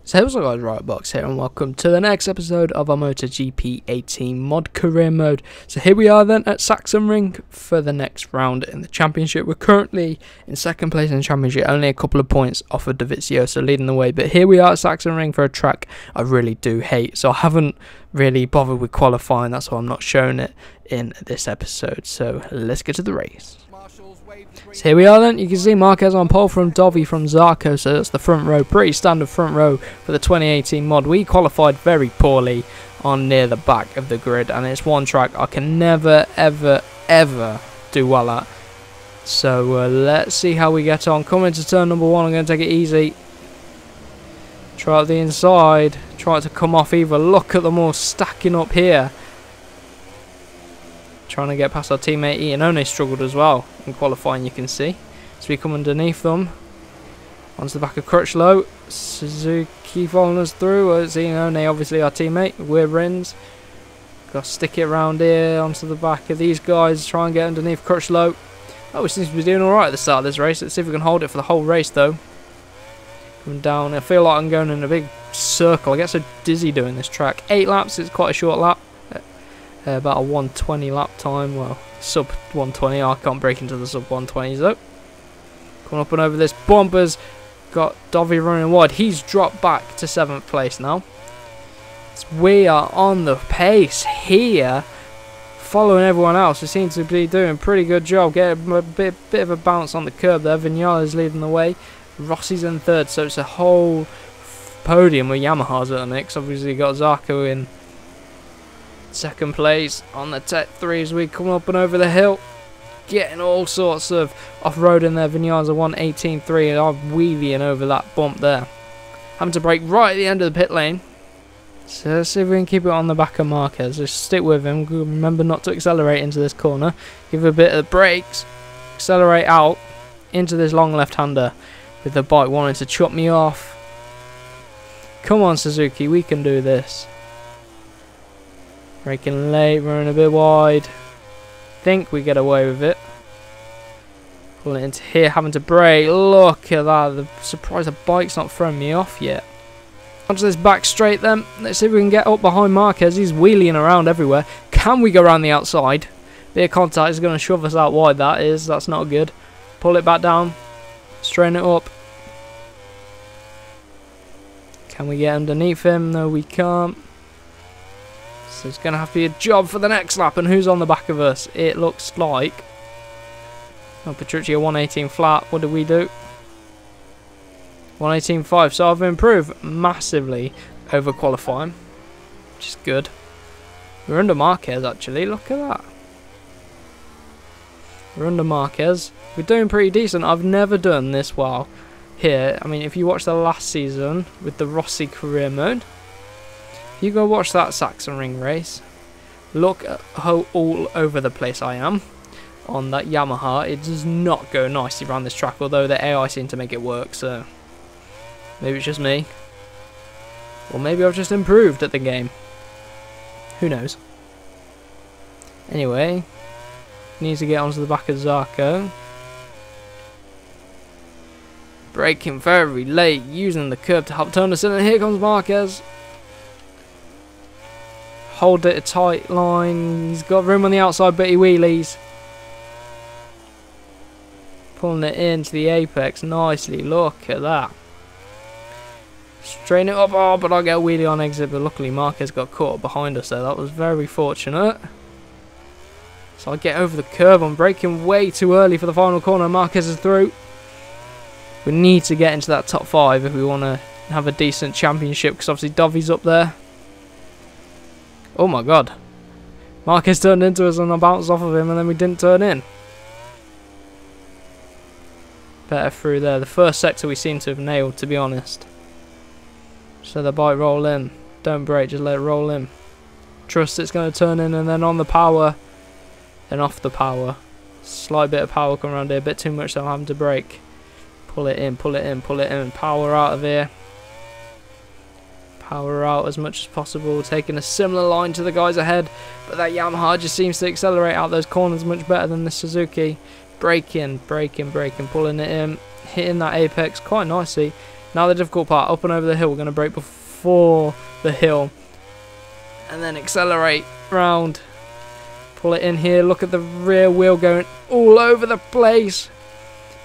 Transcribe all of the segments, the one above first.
So what's up guys, Riotbox here and welcome to the next episode of our MotoGP 18 mod career mode. So here we are then at Sachsenring for the next round in the championship. We're currently in second place in the championship, only a couple of points off of Davizioso leading the way. But here we are at Sachsenring for a track I really do hate. So I haven't really bothered with qualifying, that's why I'm not showing it in this episode. So let's get to the race. So here we are then, you can see Marquez on pole from Dovi from Zarco, so that's the front row, pretty standard front row for the 2018 mod. We qualified very poorly on near the back of the grid, and it's one track I can never ever do well at. So let's see how we get on. Coming to turn number one, I'm going to take it easy. Try out the inside, try to come off either. Look at them all stacking up here. Trying to get past our teammate Iannone struggled as well in qualifying, you can see. So we come underneath them. Onto the back of Crutchlow. Suzuki following us through. It's Iannone, obviously our teammate. We're Rins. Got to stick it around here onto the back of these guys. Try and get underneath Crutchlow. Oh, we seem to be doing alright at the start of this race. Let's see if we can hold it for the whole race though. Coming down. I feel like I'm going in a big circle. I get so dizzy doing this track. 8 laps, it's quite a short lap. About a 120 lap time, well, sub 120, I can't break into the sub 120s though. Coming up and over this bumpers, got Dovi running wide, he's dropped back to 7th place now. So we are on the pace here, following everyone else, who seems to be doing a pretty good job, getting a bit of a bounce on the curb there. Vignala's leading the way, Rossi's in 3rd, so it's a whole podium with Yamaha's at the mix. Obviously got Zarco in 2nd place on the Tech 3 as we come up and over the hill, getting all sorts of off-roading there. Vignales are 118.3 and I'm wheeling over that bump there, having to brake right at the end of the pit lane. So let's see if we can keep it on the back of Marquez. Just stick with him, remember not to accelerate into this corner, give a bit of the brakes, accelerate out into this long left-hander with the bike wanting to chop me off. Come on Suzuki, we can do this. Braking late, running a bit wide. Think we get away with it. Pulling it into here, having to brake. Look at that. The surprise the bike's not throwing me off yet. Onto this back straight then. Let's see if we can get up behind Marquez. He's wheeling around everywhere. Can we go around the outside? Bit of contact is going to shove us out wide, that is. That's not good. Pull it back down. Straighten it up. Can we get underneath him? No, we can't. So it's going to have to be a job for the next lap. And who's on the back of us? It looks like... Oh, Petrucci 118 flat. What did we do? 118.5. So I've improved massively over qualifying, which is good. We're under Marquez actually. Look at that. We're under Marquez. We're doing pretty decent. I've never done this well here. I mean, if you watch the last season with the Rossi career mode, you go watch that Sachsenring race. Look at how all over the place I am on that Yamaha. It does not go nicely around this track, although the AI seem to make it work, so maybe it's just me. Or maybe I've just improved at the game. Who knows? Anyway, needs to get onto the back of Zarco. Braking very late, using the curb to help turn us in, and here comes Marquez. Hold it a tight line. He's got room on the outside, but he wheelies. Pulling it into the apex nicely. Look at that. Straighten it up. Oh, but I get a wheelie on exit. But luckily Marquez got caught up behind us there. That was very fortunate. So I get over the curb. I'm braking way too early for the final corner. Marquez is through. We need to get into that top 5 if we want to have a decent championship, because obviously Dovi's up there. Oh my god. Marquez turned into us and I bounced off of him and then we didn't turn in. Better through there. The first sector we seem to have nailed, to be honest. So the bike roll in. Don't brake, just let it roll in. Trust it's going to turn in, and then on the power. Then off the power. Slight bit of power coming around here. A bit too much so I'm having to brake. Pull it in, pull it in, pull it in. Power out of here. Power out as much as possible, taking a similar line to the guys ahead, but that Yamaha just seems to accelerate out those corners much better than the Suzuki. Braking, braking, braking, pulling it in, hitting that apex quite nicely. Now the difficult part, up and over the hill. We're going to brake before the hill. And then accelerate round. Pull it in here. Look at the rear wheel going all over the place.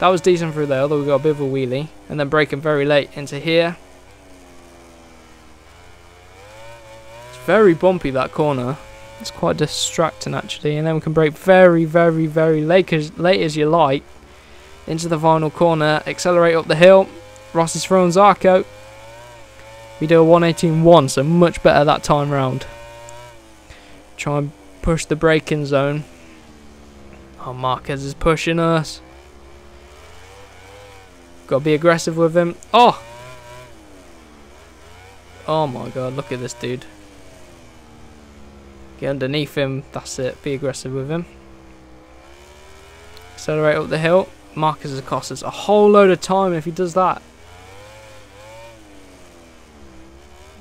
That was decent through there, although we got a bit of a wheelie. And then braking very late into here. It's very bumpy, that corner. It's quite distracting, actually. And then we can brake very, very, very late as you like. Into the final corner. Accelerate up the hill. Rossi's throwing Zarco. We do a 118.1, so much better that time round. Try and push the braking zone. Oh, Marquez is pushing us. Got to be aggressive with him. Oh! Oh my god, look at this dude. Get underneath him. That's it. Be aggressive with him. Accelerate up the hill. Marquez has cost us a whole load of time if he does that.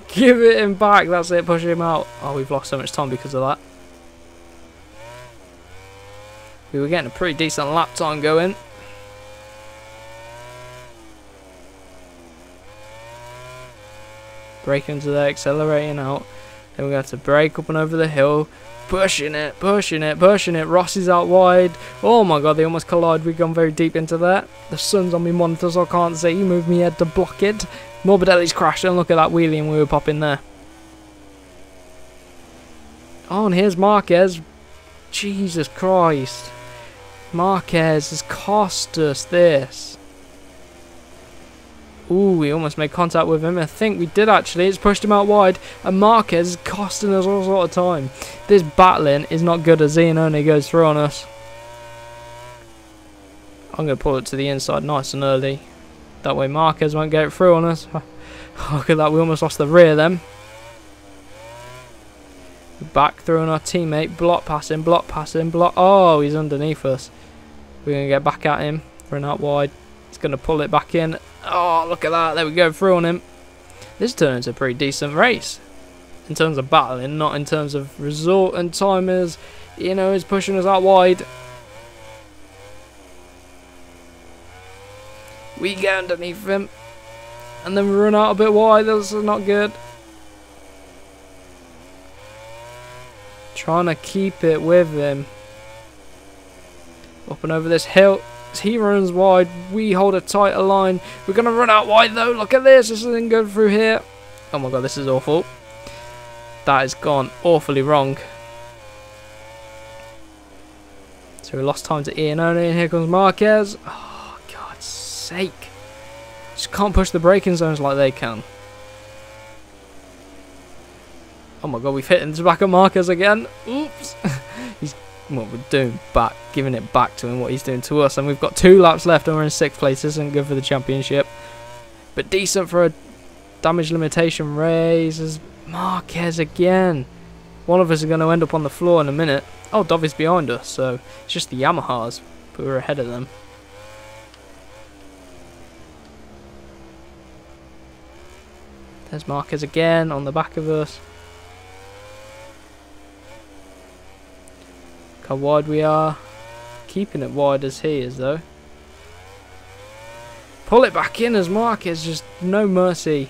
Give it him back. That's it. Push him out. Oh, we've lost so much time because of that. We were getting a pretty decent lap time going. Brake into there, accelerating out. Then we're going to have to brake up and over the hill. Pushing it, pushing it, pushing it. Rossi's out wide. Oh my god, they almost collide. We've gone very deep into there. The sun's on my monitor, so I can't see. Move my head to block it. Morbidelli's crashing. Look at that wheelie and we were popping there. Oh, and here's Marquez. Jesus Christ. Marquez has cost us this. Ooh, we almost made contact with him. I think we did actually. It's pushed him out wide. And Marquez is costing us all sort of time. This battling is not good as Iannone goes through on us. I'm going to pull it to the inside nice and early. That way Marquez won't get it through on us. Look at that. We almost lost the rear then. Back through on our teammate. Block passing, block passing, block. Oh, he's underneath us. We're going to get back at him. Run out wide. He's going to pull it back in. Oh, look at that. There we go. Through on him. This turns a pretty decent race. In terms of battling, not in terms of result and timers. You know, he's pushing us out wide. We get underneath him. And then we run out a bit wide. This is not good. Trying to keep it with him. Up and over this hill. As he runs wide, we hold a tighter line. We're going to run out wide though. Look at this. This isn't good through here. Oh my god, this is awful. That has gone awfully wrong. So we lost time to Iannone, and here comes Marquez. Oh, God's sake. Just can't push the braking zones like they can. Oh my god, we've hit into the back of Marquez again. Oops. He's, well, we're doing back, giving it back to him, what he's doing to us. And we've got 2 laps left and we're in 6th place. This isn't good for the championship. But decent for a damage limitation race. Is Marquez again. One of us is going to end up on the floor in a minute. Oh, Dovi's behind us, so it's just the Yamahas, but we're ahead of them. There's Marquez again on the back of us. Look how wide we are. Keeping it wide as he is, though. Pull it back in as Marquez, just no mercy.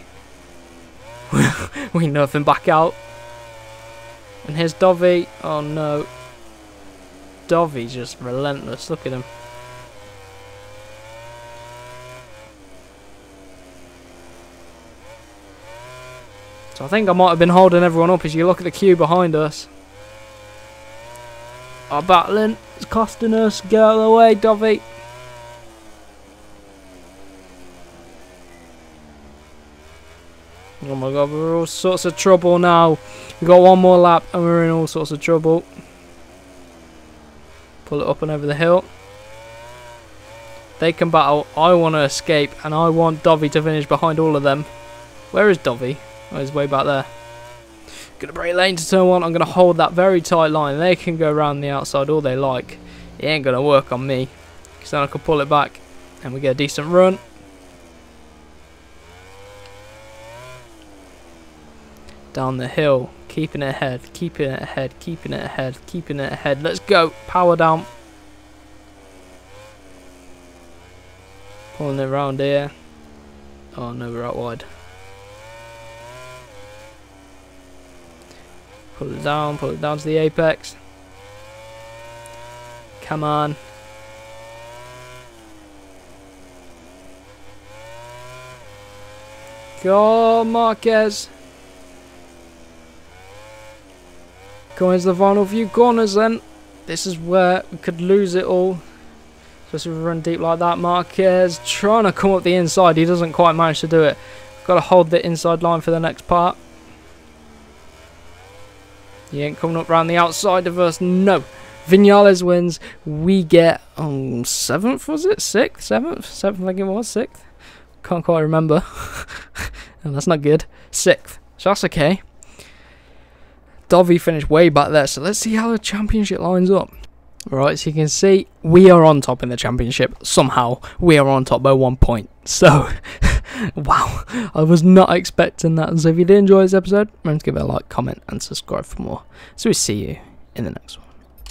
We nerf him back out. And here's Dovi. Oh no. Dovi's just relentless. Look at him. So I think I might have been holding everyone up as you look at the queue behind us. Our battling is costing us. Get out of the way, Dovi. Oh my god, we're all sorts of trouble now. We've got 1 more lap and we're in all sorts of trouble. Pull it up and over the hill. They can battle. I want to escape and I want Dovi to finish behind all of them. Where is Dovi? Oh, he's way back there. Gonna brake lane to turn 1. I'm gonna hold that very tight line. They can go around the outside all they like. It ain't gonna work on me. Because then I can pull it back and we get a decent run. Down the hill, keeping it ahead, keeping it ahead, keeping it ahead, keeping it ahead. Let's go. Power down. Pulling it around here. Oh no, we're out wide. Pull it down to the apex. Come on. Go, Marquez. Going to the final few corners then. This is where we could lose it all. Especially if we run deep like that. Marquez trying to come up the inside. He doesn't quite manage to do it. Got to hold the inside line for the next part. He ain't coming up around the outside of us. No. Vinales wins. We get 7th, was it? 6th? 7th? 7th, I think it was. 6th? Can't quite remember. And that's not good. 6th. So that's okay. Dovi finished way back there. So let's see how the championship lines up. Right, so you can see we are on top in the championship. Somehow we are on top by 1 point. So, wow. I was not expecting that. So if you did enjoy this episode, remember to give it a like, comment and subscribe for more. So we see you in the next one.